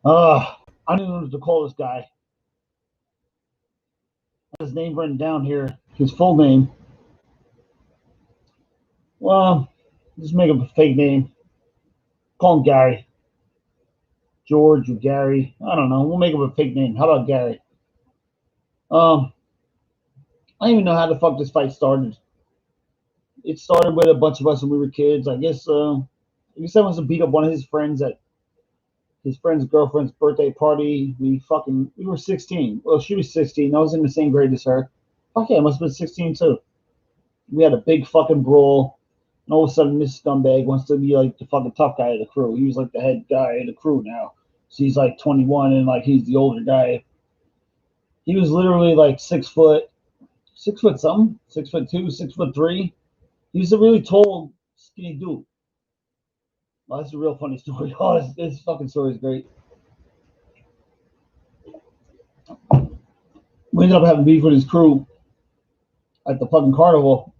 I don't know what to call this guy. His name written down here. His full name. Well, just make up a fake name. Call him Gary. George or Gary. I don't know. We'll make up a fake name. How about Gary? Um, I don't even know how the fuck this fight started. It started with a bunch of us when we were kids. I guess I must have beat up one of his friends at his friend's girlfriend's birthday party. We were 16. Well, she was 16. I was in the same grade as her. Fuck yeah, I must have been 16 too. We had a big fucking brawl. And all of a sudden, this scumbag wants to be like the fucking tough guy of the crew. He was like the head guy of the crew now. So he's like 21 and like he's the older guy. He was literally like 6 foot, 6 foot something, 6 foot two, 6 foot 3. He was a really tall, skinny dude. Oh, that's a real funny story. Oh, this fucking story is great. We ended up having beef with his crew at the fucking carnival.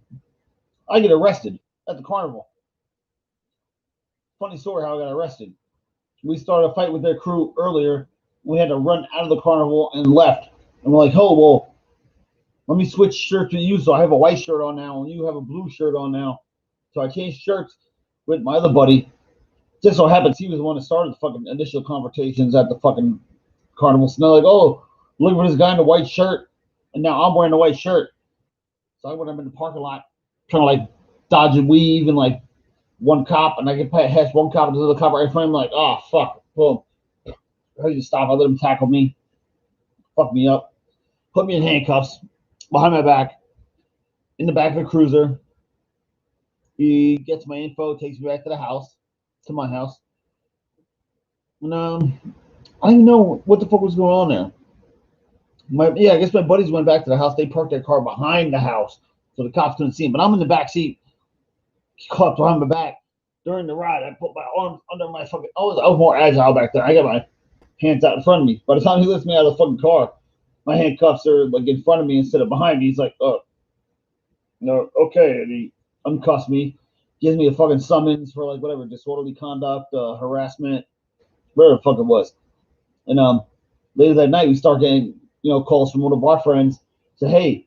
I get arrested at the carnival. Funny story how I got arrested. We started a fight with their crew earlier. We had to run out of the carnival and left. And we're like, oh, well, let me switch shirts with you. So I have a white shirt on now and you have a blue shirt on now. So I changed shirts with my other buddy. Just so happens he was the one that started the fucking initial confrontations at the fucking carnival. So they're like, oh, look for this guy in the white shirt. And now I'm wearing the white shirt. So I went up in the parking lot trying to like dodge and weave and like one cop and I get past one cop and the other cop right in front of him like, oh fuck, boom. I had to stop. I let him tackle me, fuck me up, put me in handcuffs behind my back, in the back of the cruiser. He gets my info, takes me back to the house, to my house. And I didn't know what the fuck was going on there. I guess my buddies went back to the house. They parked their car behind the house, so the cops couldn't see him. But I'm in the back seat, caught behind my back. During the ride, I put my arms under my fucking. I was more agile back then. I got my hands out in front of me. By the time he lifts me out of the fucking car, my handcuffs are like in front of me instead of behind me. He's like, oh, no, okay. And he uncuffs me, gives me a fucking summons for like whatever, disorderly conduct, harassment, whatever the fuck it was. And later that night, we start getting calls from one of our friends. Say, hey,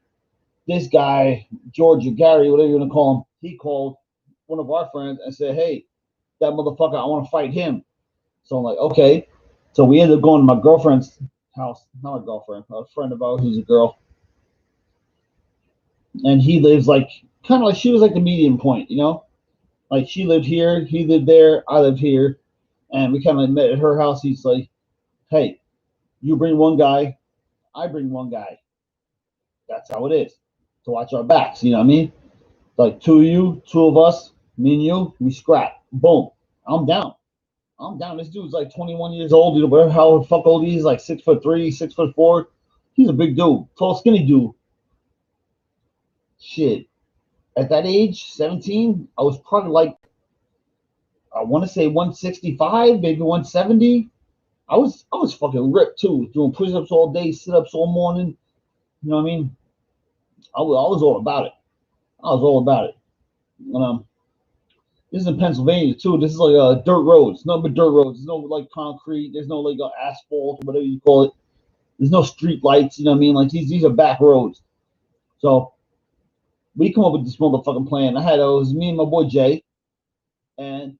this guy George or Gary, whatever you're gonna call him, he called one of our friends and said, hey, that motherfucker, I want to fight him. So I'm like, okay. So we ended up going to my girlfriend's house, not a girlfriend, a friend of ours who's a girl, and he lives like kind of like she was like the medium point, like she lived here, he lived there, I lived here, and we kind of met at her house. He's like, hey, you bring one guy, I bring one guy. That's how it is. To watch our backs, you know what I mean? Like two of you, two of us, me and you, we scrap. Boom. I'm down. I'm down. This dude's like 21 years old. Whatever how the fuck old he is, like 6'3", 6'4". He's a big dude, tall, skinny dude. Shit. At that age, 17, I was probably like I want to say 165, maybe 170. I was fucking ripped too, doing push-ups all day, sit-ups all morning. You know what I mean? I was all about it. I was all about it. And, this is in Pennsylvania too. This is like dirt roads, nothing but dirt roads. There's no like concrete. There's no like asphalt or whatever you call it. There's no street lights. You know what I mean? Like these are back roads. So we come up with this motherfucking plan. It was me and my boy Jay, and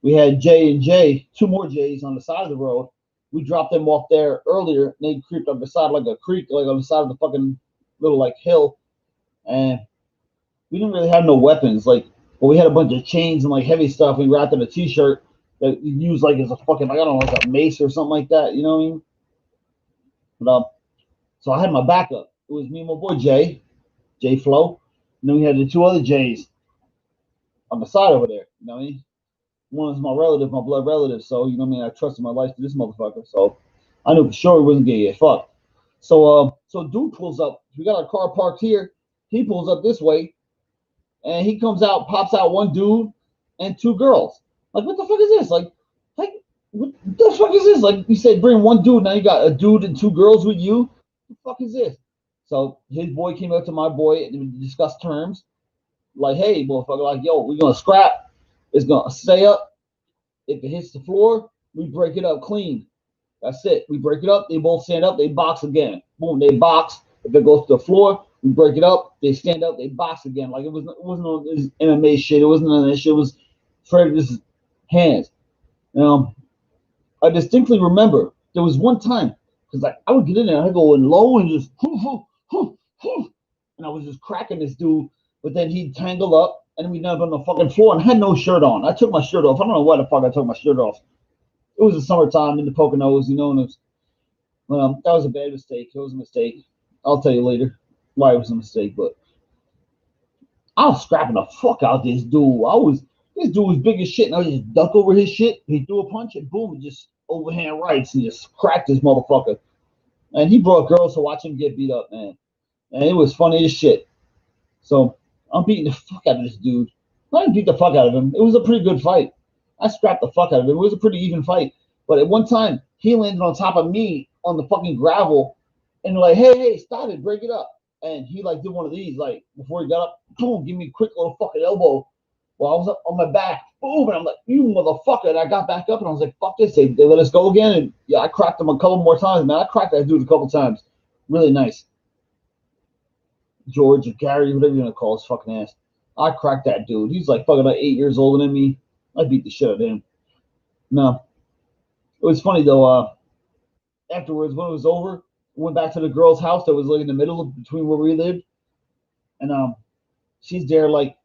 we had J and J, two more J's on the side of the road. We dropped them off there earlier. And they creeped up the side like a creek, like on the side of the fucking little like hill, and we didn't really have no weapons. But we had a bunch of chains and like heavy stuff. We wrapped in a t-shirt that you use like as a fucking like I don't know like a mace or something like that. You know what I mean? But so I had my backup. It was me and my boy Jay, Jay Flo, and then we had the two other J's on the side over there. You know what I mean? One is my relative, my blood relative. So you know what I mean? I trusted my life to this motherfucker. So I knew for sure he wasn't gonna get fucked. So dude pulls up. We got our car parked here. He pulls up this way, and he comes out, pops out one dude and two girls. Like, what the fuck is this? Like, what the fuck is this? Like, you said, bring one dude, now you got a dude and two girls with you. What the fuck is this? So his boy came up to my boy and we discussed terms. Like, hey, motherfucker, like, yo, we're gonna scrap. It's gonna stay up. If it hits the floor, we break it up clean. That's it. We break it up. They both stand up. They box again. Boom. They box. If it goes to the floor, we break it up. They stand up. They box again. Like it wasn't on this MMA shit. It wasn't on this shit. It was Fred's hands. Um, I distinctly remember there was one time because like I would get in there, I go in low and just and I was just cracking this dude, but then he'd tangle up and we'd end up on the fucking floor and I had no shirt on. I took my shirt off. I don't know why the fuck I took my shirt off. It was the summertime in the Poconos, and it was, that was a bad mistake. It was a mistake. I'll tell you later why it was a mistake, but I was scrapping the fuck out this dude. This dude was big as shit, and I would just duck over his shit. He threw a punch, and boom, he just overhand rights and just cracked this motherfucker. And he brought girls to watch him get beat up, man. And it was funny as shit. So I'm beating the fuck out of this dude. I didn't beat the fuck out of him. It was a pretty good fight. I scrapped the fuck out of him. It was a pretty even fight. But at one time, he landed on top of me on the fucking gravel, and like, hey, stop it, break it up. And he like did one of these, like before he got up, boom, give me a quick little fucking elbow while I was up on my back, boom, and I'm like, you motherfucker. And I got back up and I was like, fuck this. They let us go again. And yeah, I cracked him a couple more times, man. I cracked that dude a couple times. Really nice. George or Gary, whatever you want to call his fucking ass. I cracked that dude. He's like fucking like 8 years older than me. I beat the shit out of him. No. It was funny though, afterwards when it was over, went back to the girl's house that was like in the middle of between where we lived. And she's there like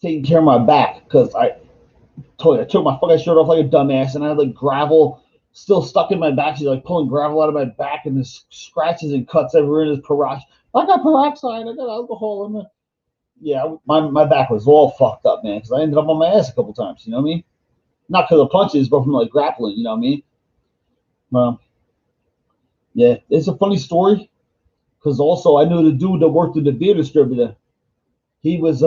taking care of my back because I took my fucking shirt off like a dumbass and I had like gravel still stuck in my back. She's like pulling gravel out of my back and there's scratches and cuts everywhere in this peroxide. I got peroxide, I got alcohol in there. Yeah, my back was all fucked up, man, because I ended up on my ass a couple times, you know what I mean? Not because of punches, but from like grappling, you know what I mean? Yeah, it's a funny story because also I knew the dude that worked at the beer distributor. He was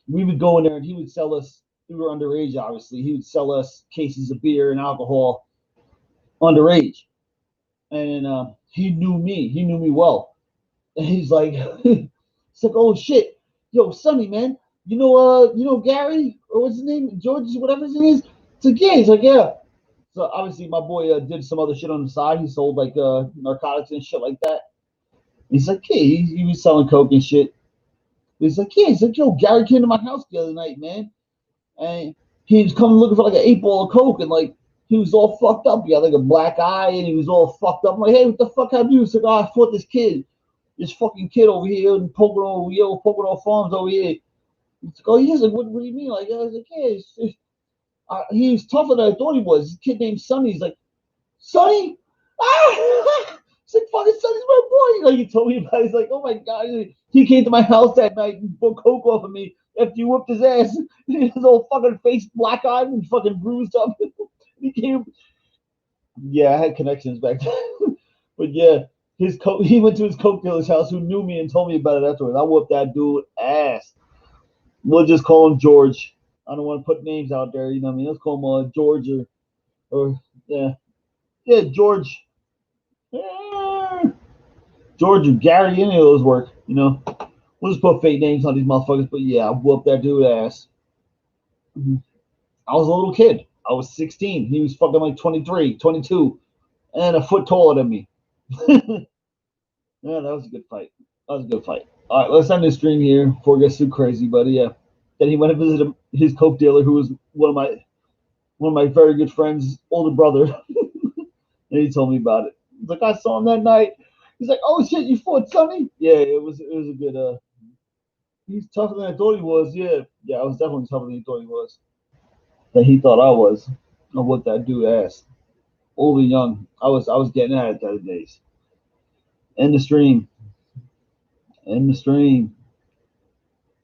we would go in there and he would sell us. We were underage, obviously. He would sell us cases of beer and alcohol underage, and he knew me. He knew me well, and he's like, it's like, oh shit, yo, Sonny, man, you know Gary or what's his name, George, whatever his name is. It's like, yeah. He's like, yeah. So obviously my boy did some other shit on the side. He sold like narcotics and shit like that. He's like, yeah, he was selling coke and shit. He's like, yeah. He's like, yo, Gary came to my house the other night, man, and he was coming looking for like an 8 ball of coke, and like he was all fucked up. He had like a black eye, and he was all fucked up. I'm like, hey, what the fuck have you? He's like, oh, I fought this fucking kid over here in Pocono Farms over here. He's like, oh, yeah. Like, what do you mean? Like, I was like, yeah, he's tougher than I thought he was. This kid named Sonny. He's like, Sonny? Ah! It's like, fucking Sonny's my boy. Like, he told me about it. He's like, oh my God. He came to my house that night and bought coke off of me after you whooped his ass. His whole fucking face black eyed and fucking bruised up. He came. Yeah, I had connections back then. But yeah, he went to his coke dealer's house who knew me and told me about it afterwards. I whooped that dude ass. We'll just call him George. I don't want to put names out there, you know what I mean? Let's call him George or yeah, George. Yeah. George or Gary, any of those work, you know. We'll just put fake names on these motherfuckers, but yeah, I whooped that dude ass. I was a little kid. I was 16. He was fucking like 23, 22, and a foot taller than me. Yeah, that was a good fight. That was a good fight. All right, let's end this stream here before it gets too crazy, buddy. Yeah. Then he went and visited his coke dealer, who was one of my very good friends' older brother, and he told me about it. He's like, I saw him that night. He's like, oh shit, you fought Sonny? Yeah, it was a good. He's tougher than I thought he was. Yeah, I was definitely tougher than he thought he was. That he thought I was. Of what that dude asked. Old and young, I was getting at it the other days. End the stream. End the stream.